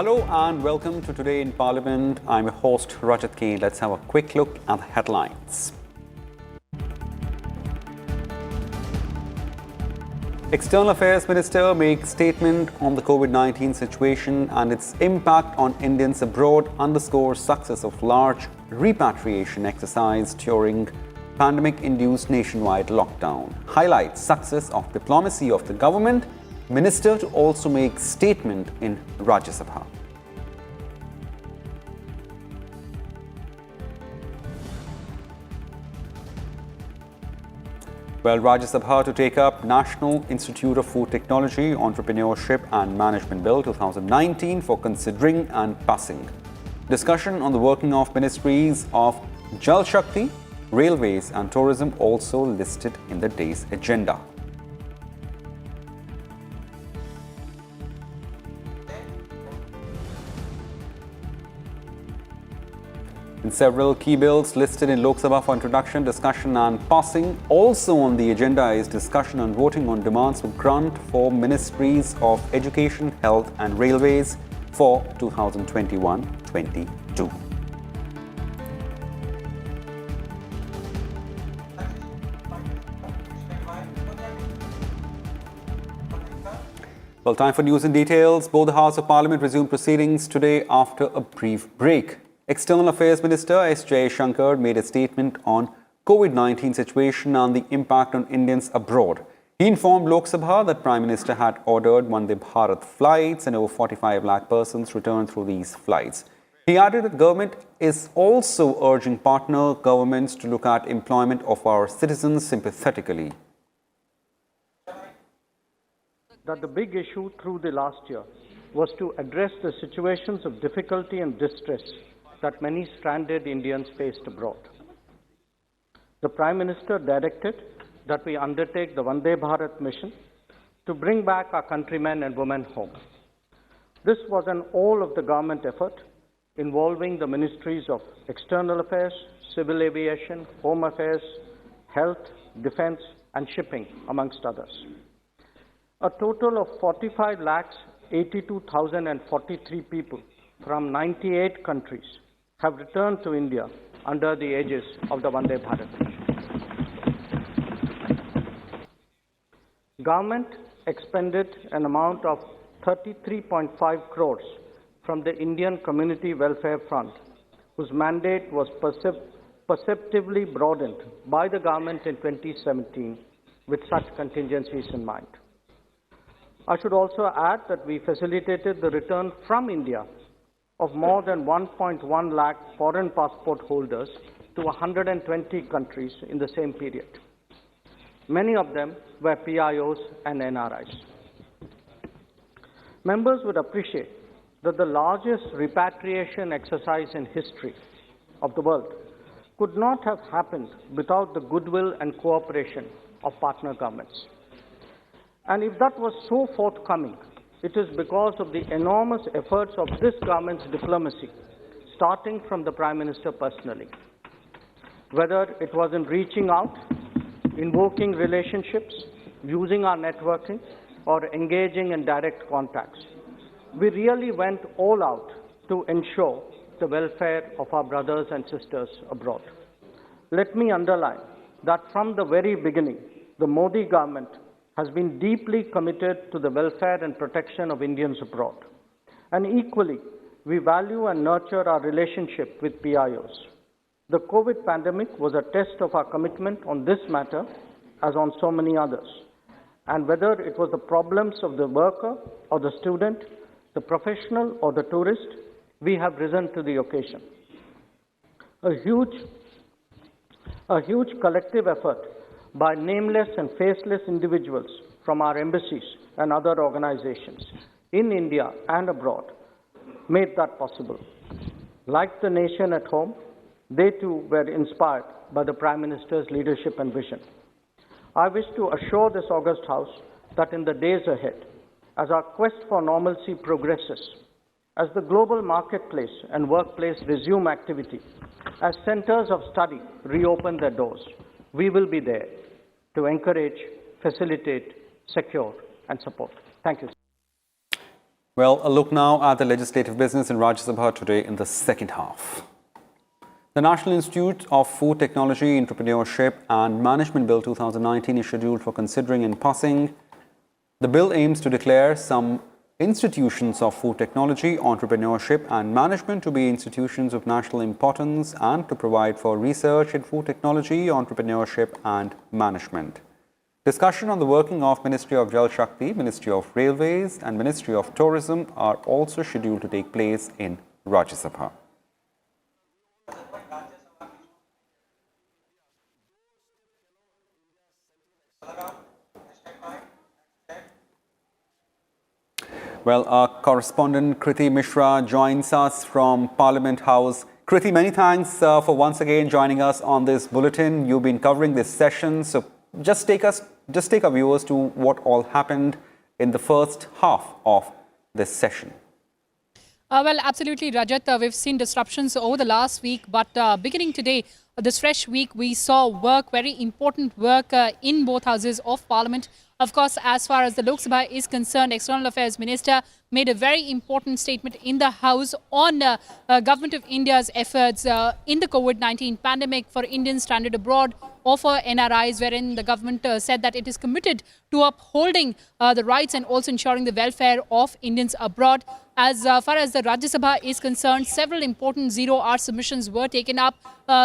Hello and welcome to Today in Parliament. I'm your host Rajya. Let's have a quick look at the headlines. External Affairs Minister makes statement on the COVID-19 situation and its impact on Indians abroad, underscores success of large repatriation exercise during pandemic-induced nationwide lockdown. Highlights success of diplomacy of the government. Minister to also make statement in Rajya Sabha. Well, Rajya Sabha to take up National Institute of Food Technology, Entrepreneurship and Management Bill 2019 for considering and passing. Discussion on the working of ministries of Jal Shakti, Railways and Tourism also listed in the day's agenda. In several key bills listed in Lok Sabha for introduction, discussion and passing. Also on the agenda is discussion and voting on demands for grant for Ministries of Education, Health and Railways for 2021-22. Well, time for news and details. Both the House of Parliament resumed proceedings today after a brief break. External Affairs Minister S. Jaishankar made a statement on COVID-19 situation and the impact on Indians abroad. He informed Lok Sabha that Prime Minister had ordered Vande Bharat flights and over 45 lakh persons returned through these flights. He added that government is also urging partner governments to look at employment of our citizens sympathetically. That the big issue through the last year was to address the situations of difficulty and distress that many stranded Indians faced abroad. The Prime Minister directed that we undertake the Vande Bharat mission to bring back our countrymen and women home. This was an all-of-the-government effort involving the Ministries of External Affairs, Civil Aviation, Home Affairs, Health, Defence and Shipping, amongst others. A total of 45,82,043 people from 98 countries have returned to India under the aegis of the Vande Bharat mission. Government expended an amount of 33.5 crores from the Indian Community Welfare Fund, whose mandate was perceptively broadened by the government in 2017 with such contingencies in mind. I should also add that we facilitated the return from India of more than 1.1 lakh foreign passport holders to 120 countries in the same period. Many of them were PIOs and NRIs. Members would appreciate that the largest repatriation exercise in history of the world could not have happened without the goodwill and cooperation of partner governments. And if that was so forthcoming, it is because of the enormous efforts of this government's diplomacy, starting from the Prime Minister personally. Whether it was in reaching out, invoking relationships, using our networking, or engaging in direct contacts, we really went all out to ensure the welfare of our brothers and sisters abroad. Let me underline that from the very beginning, the Modi government has been deeply committed to the welfare and protection of Indians abroad. And equally, we value and nurture our relationship with PIOs. The COVID pandemic was a test of our commitment on this matter, as on so many others. And whether it was the problems of the worker or the student, the professional or the tourist, we have risen to the occasion. A huge collective effort by nameless and faceless individuals from our embassies and other organizations in India and abroad made that possible. Like the nation at home, they too were inspired by the Prime Minister's leadership and vision. I wish to assure this august House that in the days ahead, as our quest for normalcy progresses, as the global marketplace and workplace resume activity, as centers of study reopen their doors, we will be there to encourage, facilitate, secure, and support. Thank you. Well, a look now at the legislative business in Rajya Sabha today in the second half. The National Institute of Food Technology, Entrepreneurship and Management Bill 2019 is scheduled for considering and passing. The bill aims to declare some institutions of food technology, entrepreneurship and management to be institutions of national importance and to provide for research in food technology, entrepreneurship and management. Discussion on the working of Ministry of Jal Shakti, Ministry of Railways and Ministry of Tourism are also scheduled to take place in Rajya Sabha. Well, our correspondent Kriti Mishra joins us from Parliament House. Kriti, many thanks for once again joining us on this bulletin. You've been covering this session, so just take our viewers to what all happened in the first half of this session. Well, absolutely, Rajat. We've seen disruptions over the last week, but beginning today, this fresh week, we saw work, very important work in both houses of Parliament. Of course, as far as the Lok Sabha is concerned, External Affairs Minister made a very important statement in the House on Government of India's efforts in the COVID-19 pandemic for Indians stranded abroad or for NRIs, wherein the government said that it is committed to upholding the rights and also ensuring the welfare of Indians abroad. As far as the Rajya Sabha is concerned, several important zero-hour submissions were taken up.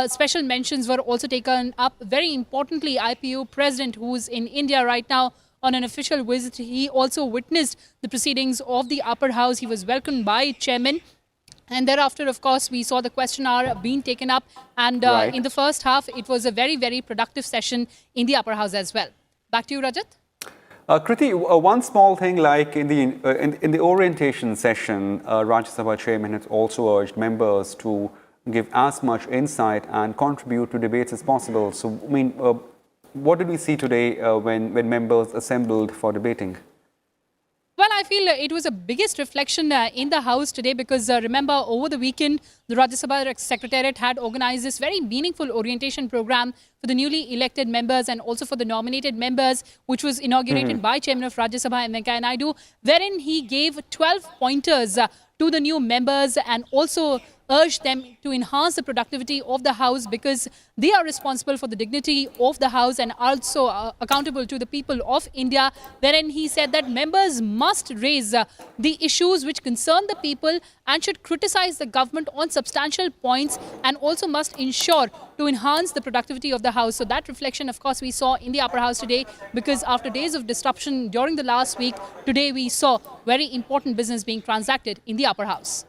Special mentions were also taken up. Very importantly, IPU President, who is in India right now on an official visit, he also witnessed the proceedings of the upper house. He was welcomed by Chairman. And thereafter, of course, we saw the question hour being taken up. And in the first half, it was a very, very productive session in the upper house as well. Back to you, Rajat. Kriti, one small thing, like in the orientation session, Rajya Sabha Chairman has also urged members to give as much insight and contribute to debates as possible. So, I mean, what did we see today when members assembled for debating? Well, I feel it was a biggest reflection in the House today because remember, over the weekend, the Rajya Sabha Secretariat had organized this very meaningful orientation program for the newly elected members and also for the nominated members, which was inaugurated by Chairman of Rajya Sabha, M. Venkaiah Naidu, wherein he gave 12 pointers to the new members and also urged them to enhance the productivity of the House because they are responsible for the dignity of the House and also accountable to the people of India, wherein he said that members must raise the issues which concern the people and should criticize the government on substantial points and also must ensure to enhance the productivity of the House. So that reflection, of course, we saw in the upper house today because after days of disruption during the last week, today we saw very important business being transacted in the upper house.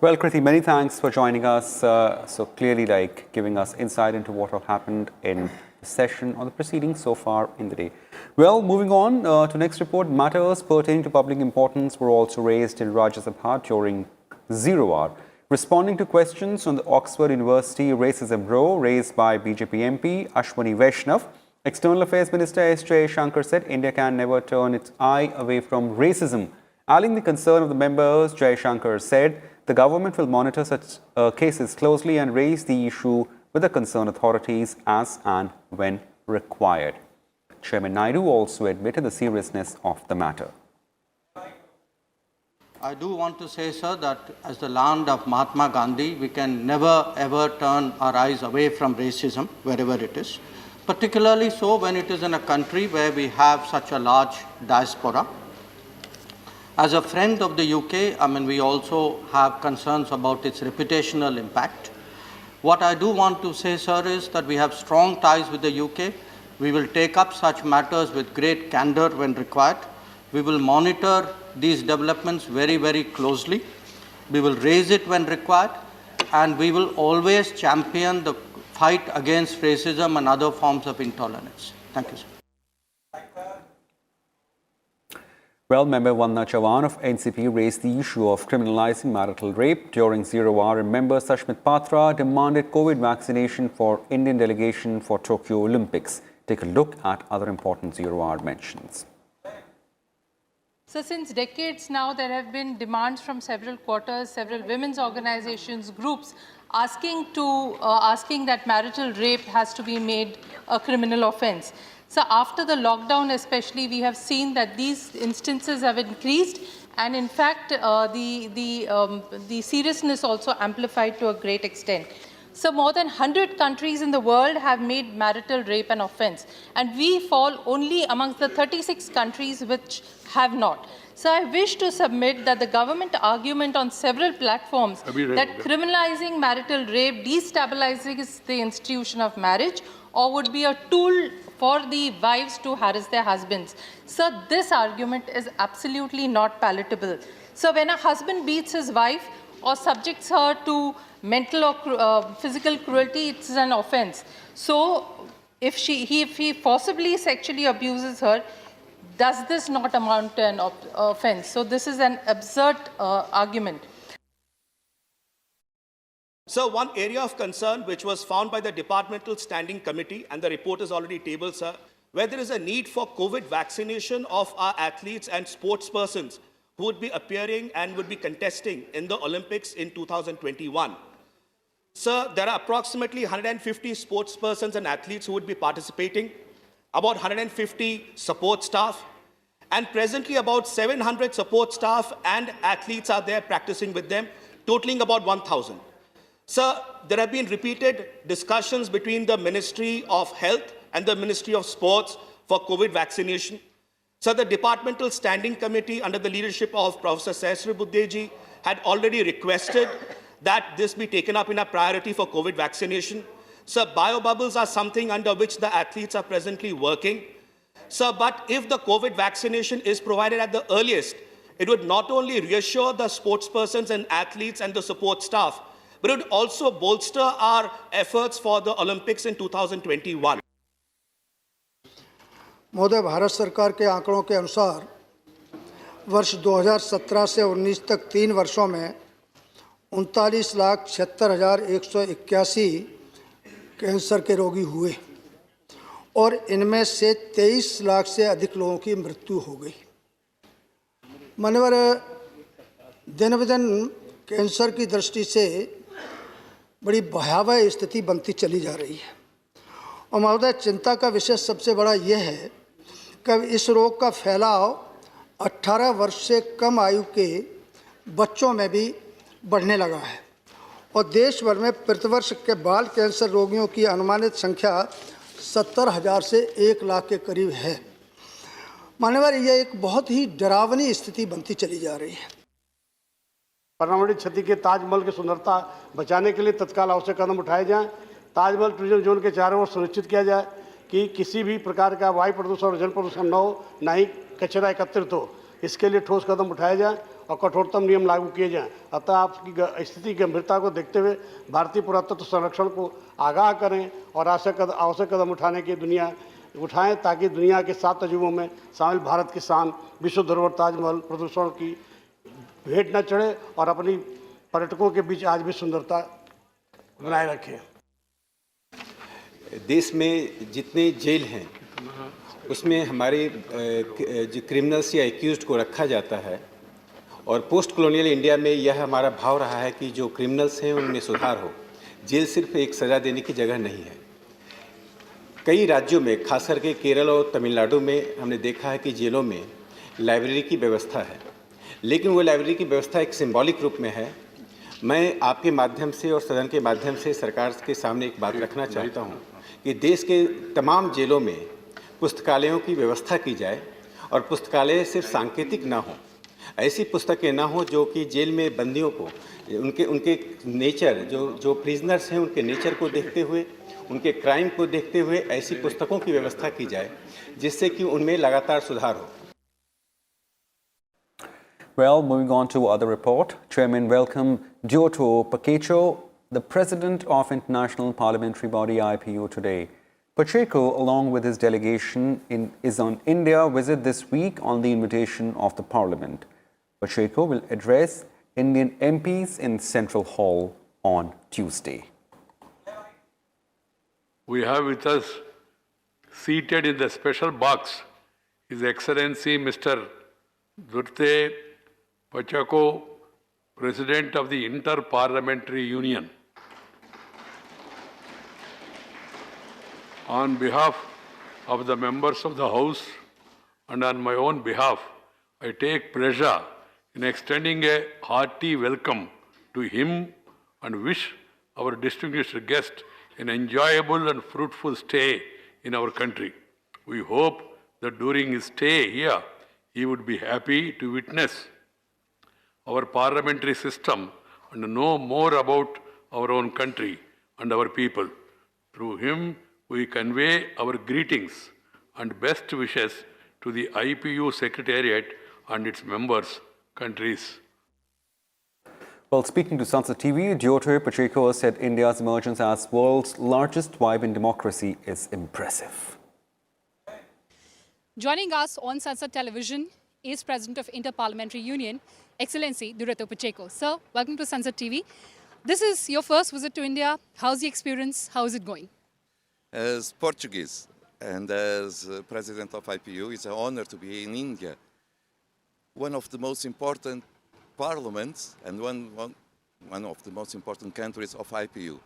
Well, Kriti, many thanks for joining us. So clearly, like, giving us insight into what all happened in the session or the proceedings so far in the day. Well, moving on to next report, matters pertaining to public importance were also raised in Rajya Sabha during zero hour. Responding to questions on the Oxford University racism row raised by BJP MP Ashwani Vaishnav, External Affairs Minister S. Shankar said India can never turn its eye away from racism. Allaying the concern of the members, Shankar said the government will monitor such cases closely and raise the issue with the concerned authorities as and when required. Chairman Naidu also admitted the seriousness of the matter. I do want to say, sir, that as the land of Mahatma Gandhi, we can never ever turn our eyes away from racism, wherever it is. Particularly so when it is in a country where we have such a large diaspora. As a friend of the UK, I mean, we also have concerns about its reputational impact. What I do want to say, sir, is that we have strong ties with the UK. We will take up such matters with great candor when required. We will monitor these developments very, very closely. We will raise it when required, and we will always champion the fight against racism and other forms of intolerance. Thank you, sir. Well, member Vandana Chavan of NCP raised the issue of criminalizing marital rape during zero hour, and member Sashmit Patra demanded COVID vaccination for Indian delegation for Tokyo Olympics. Take a look at other important zero hour mentions. So since decades now, there have been demands from several quarters, several women's organizations, groups, asking that marital rape has to be made a criminal offense. So after the lockdown especially, we have seen that these instances have increased And in fact, the seriousness also amplified to a great extent. So more than 100 countries in the world have made marital rape an offense, and we fall only amongst the 36 countries which have not. So I wish to submit that the government argument on several platforms that criminalizing marital rape destabilizes the institution of marriage or would be a tool for the wives to harass their husbands. So this argument is absolutely not palatable. So when a husband beats his wife or subjects her to mental or physical cruelty, it's an offense. So if he forcibly sexually abuses her, does this not amount to an offense? So this is an absurd argument. So one area of concern which was found by the Departmental Standing Committee, and the report is already tabled, sir, where there is a need for COVID vaccination of our athletes and sports persons who would be appearing and would be contesting in the Olympics in 2021. Sir, there are approximately 150 sports persons and athletes who would be participating, about 150 support staff, and presently about 700 support staff and athletes are there practicing with them, totaling about 1,000. Sir, there have been repeated discussions between the Ministry of Health and the Ministry of Sports for COVID vaccination. So the Departmental Standing Committee under the leadership of Professor Sahasra Buddheji had already requested that this be taken up in a priority for COVID vaccination. So biobubbles are something under which the athletes are presently working. So, but if the COVID vaccination is provided at the earliest, it would not only reassure the sports persons and athletes and the support staff, but it would also bolster our efforts for the Olympics in 2021. महोदय, भारत सरकार के आंकड़ों के अनुसार वर्ष 2017 से 19 तक 3 वर्षों में 39,76,181 कैंसर के रोगी हुए और इनमें से 23 लाख से अधिक लोगों की मृत्यु हो गई। मान्यवर, दिन ब दिन कैंसर की दृष्टि से बड़ी भयावह स्थिति बनती चली जा रही है और महोदय, चिंता का विषय सबसे बड़ा यह है कि इस रोग का फैलाव 18 वर्ष से कम आयु के बच्चों में भी बढ़ने लगा है और देश भर में प्रतिवर्ष के बाल कैंसर रोगियों की अनुमानित संख्या 70,000 से 1 लाख के करीब है। मान्यवर, यह एक बहुत ही डरावनी स्थिति बनती चली जा रही है। पर्यावरणीय क्षति के ताजमहल की सुंदरता बचाने के लिए तत्काल आवश्यक कदम उठाए जाएं। ताजमहल टूरिज्म जोन के चारों ओर सुनिश्चित किया जाए कि किसी भी प्रकार का वायु प्रदूषण और जल प्रदूषण न हो, न ही कचरा एकत्रित हो। इसके लिए ठोस कदम उठाए जाएं और कठोरतम नियम लागू किए जाएं। अतः आपकी स्थिति की गंभीरता को देखते हुए भारतीय पुरातत्व संरक्षण को आगाह करें और आवश्यक कदम उठाएं ताकि दुनिया के 7 अजूबों में शामिल भारत की शान विश्व धरोहर ताजमहल प्रदूषण की भेंट न चढ़े और अपनी पर्यटकों के बीच आज भी सुंदरता बनाए रखें। देश में जितने जेल हैं उसमें हमारे जो क्रिमिनल्स या एक्यूज्ड को रखा जाता है और पोस्ट कॉलोनियल इंडिया में यह हमारा भाव रहा है कि जो क्रिमिनल्स हैं उनमें सुधार हो। जेल सिर्फ एक सज़ा देने की जगह नहीं है। कई राज्यों में, खास करके केरल और तमिलनाडु में हमने देखा है कि जेलों में लाइब्रेरी की व्यवस्था है, लेकिन वो लाइब्रेरी की व्यवस्था एक सिंबॉलिक रूप में है। मैं आपके माध्यम से और सदन के माध्यम से सरकार के सामने एक बात रखना चाहता हूँ कि देश के तमाम जेलों में पुस्तकालयों की व्यवस्था की जाए और पुस्तकालय सिर्फ सांकेतिक ना हो। ऐसी पुस्तकें ना हो जो कि जेल में बंदियों को उनके नेचर, जो प्रिजनर्स हैं उनके नेचर को देखते हुए, उनके क्राइम को देखते हुए ऐसी पुस्तकों की व्यवस्था की जाए जिससे कि उनमें लगातार सुधार हो। Well, moving on to other report. Chairman welcome Giotto Pacheco, the President of International Parliamentary Body IPU today. Pacheco, along with his delegation, is on India visit this week on the invitation of the Parliament. Pacheco will address Indian MPs in Central Hall on Tuesday. We have with us, seated in the special box, His Excellency Mr. Durte Pacheco, President of the Inter-Parliamentary Union. On behalf of the members of the House and on my own behalf, I take pleasure in extending a hearty welcome to him and wish our distinguished guest an enjoyable and fruitful stay in our country. We hope that during his stay here, he would be happy to witness our parliamentary system and know more about our own country and our people. Through him, we convey our greetings and best wishes to the IPU Secretariat and its members' countries. Well, speaking to Sansad TV, Dr. Pacheco said India's emergence as world's largest vibrant democracy is impressive. Joining us on Sansad Television is President of Inter-Parliamentary Union, Excellency Dr. Pacheco. Sir, welcome to Sansad TV. This is your first visit to India. How's the experience? How is it going? As Portuguese and as President of IPU, it's an honor to be in India, one of the most important parliaments and one of the most important countries of IPU.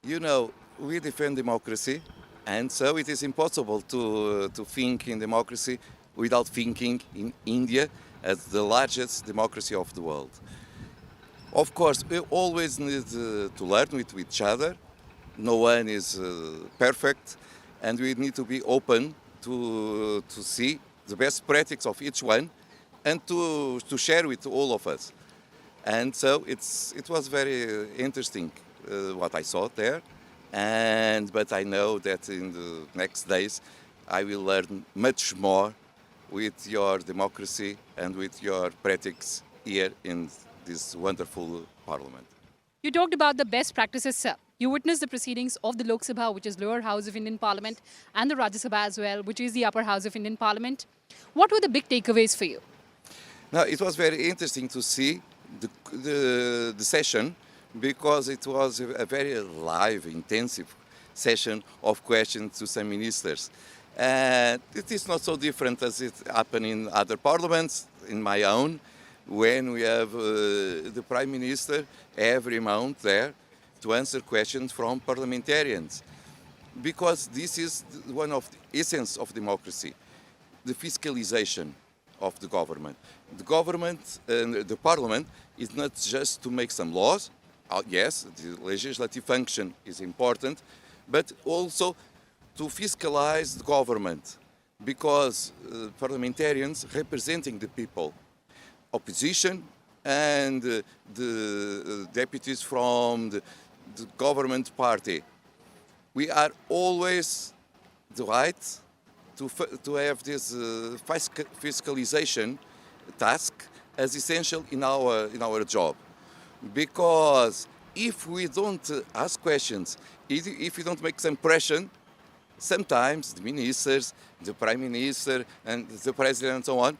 You know, we defend democracy, and so it is impossible to think in democracy without thinking in India as the largest democracy of the world. Of course, we always need to learn with each other. No one is perfect, and we need to be open to see the best practice of each one and to share with all of us. And so it was very interesting what I saw there, but I know that in the next days I will learn much more with your democracy and with your practice here in this wonderful parliament. You talked about the best practices, sir. You witnessed the proceedings of the Lok Sabha, which is lower house of Indian Parliament, and the Rajya Sabha as well, which is the upper house of Indian Parliament. What were the big takeaways for you? Now, it was very interesting to see the session because it was a very live, intensive session of questions to some ministers. And it is not so different as it happened in other parliaments, in my own, when we have the Prime Minister every month there to answer questions from parliamentarians. Because this is one of the essence of democracy, the fiscalization of the government. The government and the parliament is not just to make some laws. Yes, the legislative function is important, but also to fiscalize the government, because parliamentarians representing the people, opposition and the deputies from the government party, we are always the right to have this fiscalization task as essential in our job. Because if we don't ask questions, if we don't make some pressure, sometimes the ministers, the Prime Minister and the President and so on,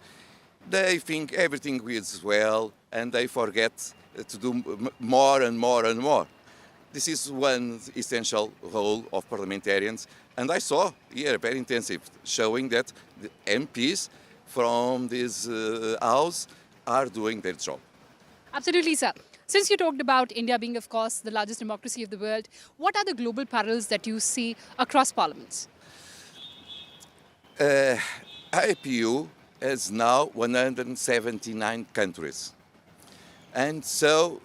they think everything is well and they forget to do more and more and more. This is one essential role of parliamentarians, and I saw here very intensive, showing that the MPs from this house are doing their job. Absolutely, sir. Since you talked about India being, of course, the largest democracy of the world, what are the global parallels that you see across parliaments? IPU has now 179 countries. And so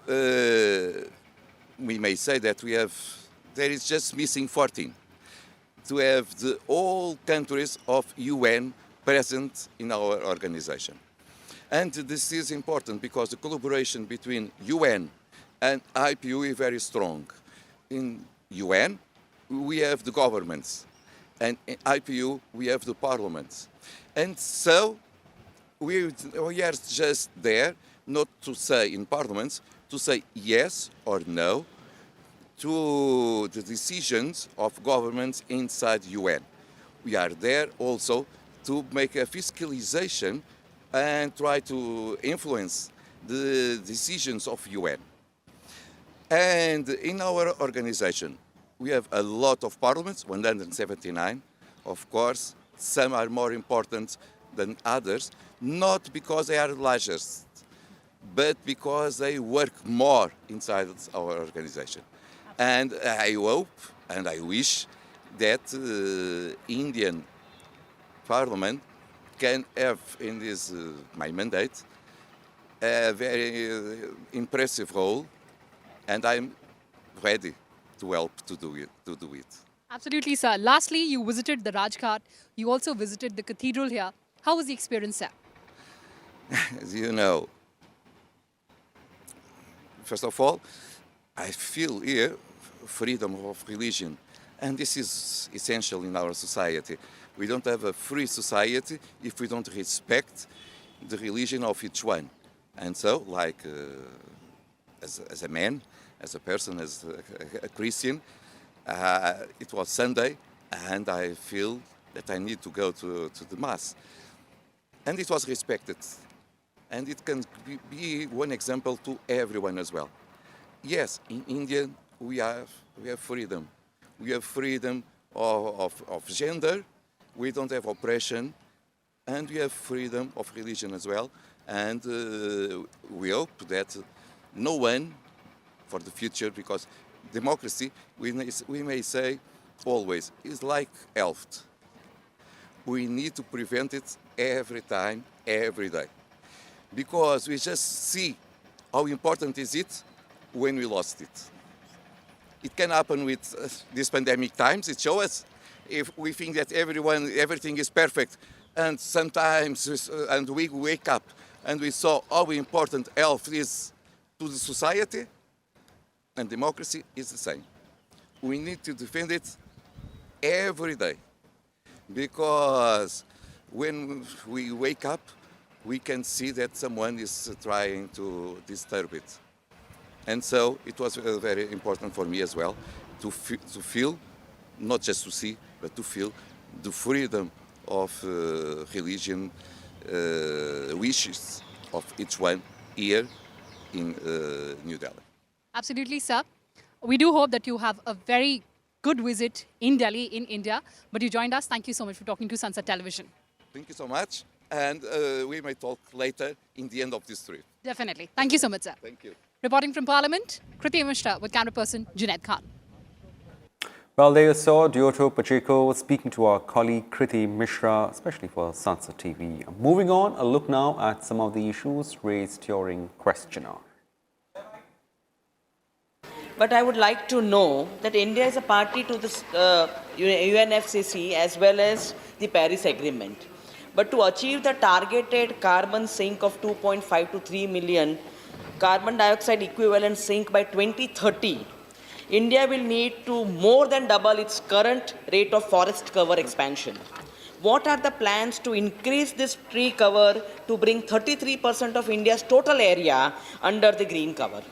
we may say that there is just missing 14 to have all countries of UN present in our organization. And this is important because the collaboration between UN and IPU is very strong. In UN, we have the governments, and in IPU, we have the parliaments. And so we are just there not to say in parliaments, to say yes or no to the decisions of governments inside UN. We are there also to make a fiscalization and try to influence the decisions of UN. And in our organization, we have a lot of parliaments, 179. Of course, some are more important than others, not because they are largest, but because they work more inside our organization. And I hope and I wish that Indian Parliament can have in this my mandate a very impressive role, and I'm ready to help to do it. Absolutely, sir. Lastly, you visited the Rajghat. You also visited the cathedral here. How was the experience there? As you know, first of all, I feel here freedom of religion, and this is essential in our society. We don't have a free society if we don't respect the religion of each one. And so, like as a man, as a person, as a Christian, it was Sunday, and I feel that I need to go to the Mass. And it was respected. And it can be one example to everyone as well. Yes, in India we have freedom. We have freedom of gender, we don't have oppression, and we have freedom of religion as well. And we hope that no one, for the future, because democracy, we may say always, is like health. We need to prevent it every time, every day. Because we just see how important is it when we lost it. It can happen with these pandemic times. It shows us if we think that everything is perfect, and sometimes and we wake up and we saw how important health is to the society, and democracy is the same. We need to defend it every day, because when we wake up, we can see that someone is trying to disturb it. And so it was very important for me as well to feel, not just to see, but to feel the freedom of religion wishes of each one here in New Delhi. Absolutely, sir. We do hope that you have a very good visit in Delhi, in India. But you joined us. Thank you so much for talking to Sunset Television. Thank you so much. And we may talk later in the end of this trip. Definitely. Thank you so much, sir. Thank you. Reporting from Parliament, Kriti Mishra with camera person Junaid Khan. Well, there you saw Dioto Pacheco speaking to our colleague Kriti Mishra, especially for Sunset TV. Moving on, a look now at some of the issues raised during Question Hour. But I would like to know that India is a party to this UNFCCC as well as the Paris Agreement. But to achieve the targeted carbon sink of 2.5 to 3 million carbon dioxide equivalent sink by 2030, India will need to more than double its current rate of forest cover expansion. What are the plans to increase this tree cover to bring 33% of India's total area under the green cover?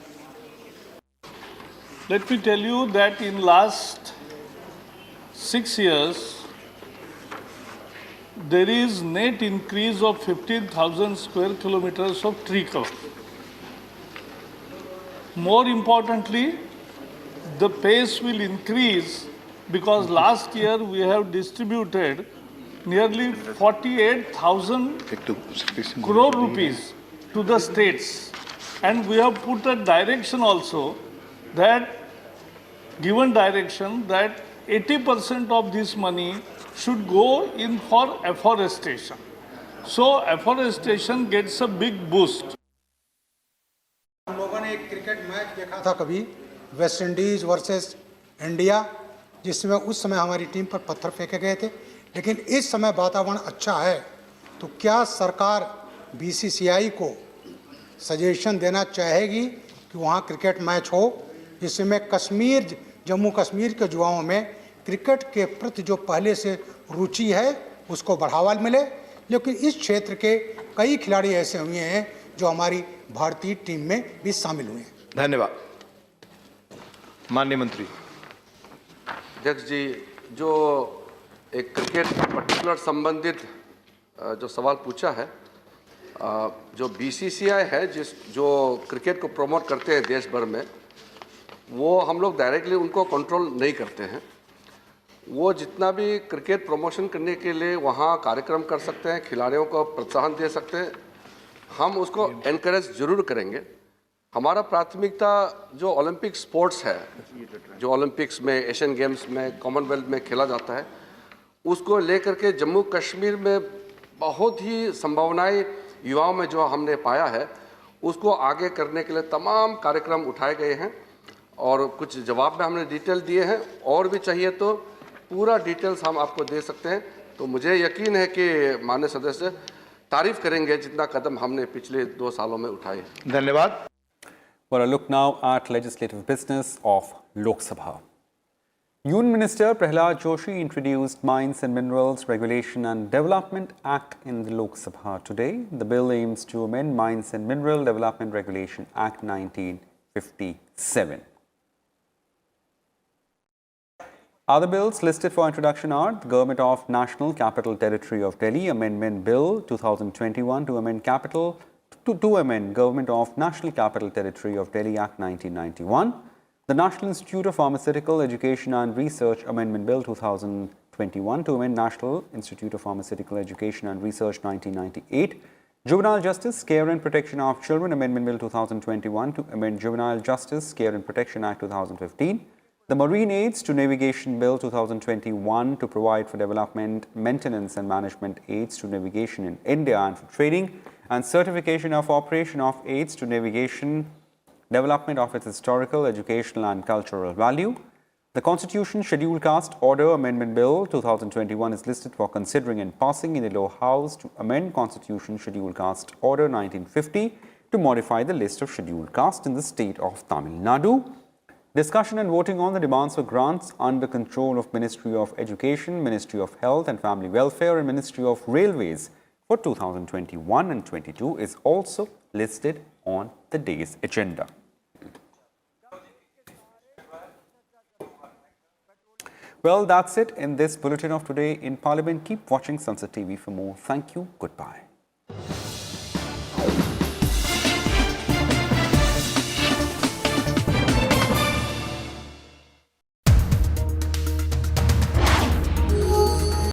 Let me tell you that in last 6 years, there is net increase of 15,000 square kilometers of tree cover. More importantly, the pace will increase because last year we have distributed nearly 48,000 crore rupees to the states, and we have put a direction also that given direction that 80% of this money should go in for afforestation. So afforestation gets a big boost. हम लोगों ने एक cricket match देखा था कभी West Indies versus India, जिसमें उस समय हमारी टीम पर पत्थर फेंके गए थे, लेकिन इस समय वातावरण अच्छा है, तो क्या सरकार बीसीसीआई को सजेशन देना चाहेगी कि वहाँ क्रिकेट मैच हो, जिसमें कश्मीर जम्मू कश्मीर के युवाओं में क्रिकेट के प्रति जो पहले से रुचि है उसको बढ़ावा मिले, लेकिन इस क्षेत्र के कई खिलाड़ी ऐसे हुए हैं जो हमारी भारतीय टीम में भी शामिल हुए हैं। धन्यवाद। माननीय मंत्री। अध्यक्ष जी, जो एक क्रिकेट पर्टिकुलर संबंधित जो सवाल पूछा है, जो बीसीसीआई है जो क्रिकेट को प्रमोट करते हैं देश भर में, वो हम लोग डायरेक्टली उनको कंट्रोल नहीं करते हैं। वो जितना भी क्रिकेट प्रमोशन करने के लिए वहाँ कार्यक्रम कर सकते हैं, खिलाड़ियों को प्रोत्साहन दे सकते हैं, हम उसको एनकरेज जरूर करेंगे। हमारा प्राथमिकता जो ओलंपिक स्पोर्ट्स है, जो ओलंपिक्स में, एशियन गेम्स में, कॉमनवेल्थ में खेला जाता है, उसको लेकर के जम्मू कश्मीर में बहुत ही संभावनाएं युवाओं में जो हमने पाया है, उसको आगे करने के लिए तमाम कार्यक्रम उठाए गए हैं और कुछ जवाब में हमने डिटेल दिए हैं, और भी चाहिए तो पूरा डिटेल्स हम आपको दे सकते हैं। तो मुझे यकीन है कि माननीय सदस्य तारीफ करेंगे जितना कदम हमने पिछले 2 सालों में उठाए। धन्यवाद। For a look now at legislative business of Lok Sabha. Union Minister Prahlad Joshi introduced Mines and Minerals Regulation and Development Act in the Lok Sabha today. The bill aims to amend Mines and Mineral Development Regulation Act 1957. Other bills listed for introduction are the Government of National Capital Territory of Delhi Amendment Bill 2021 to amend Government of National Capital Territory of Delhi Act 1991, the National Institute of Pharmaceutical Education and Research Amendment Bill 2021 to amend National Institute of Pharmaceutical Education and Research 1998, Juvenile Justice, Care and Protection of Children Amendment Bill 2021 to amend Juvenile Justice, Care and Protection Act 2015, the Marine Aids to Navigation Bill 2021 to provide for development, maintenance and management aids to navigation in India and for trading and certification of operation of aids to navigation, development of its historical, educational and cultural value. The Constitution Scheduled Caste Order Amendment Bill 2021 is listed for considering and passing in the lower house to amend Constitution Scheduled Caste Order 1950 to modify the list of scheduled caste in the state of Tamil Nadu. Discussion and voting on the demands for grants under control of Ministry of Education, Ministry of Health and Family Welfare and Ministry of Railways for 2021 and 22 is also listed on the day's agenda. Well, that's it in this bulletin of Today in Parliament. Keep watching Sunset TV for more. Thank you. Goodbye.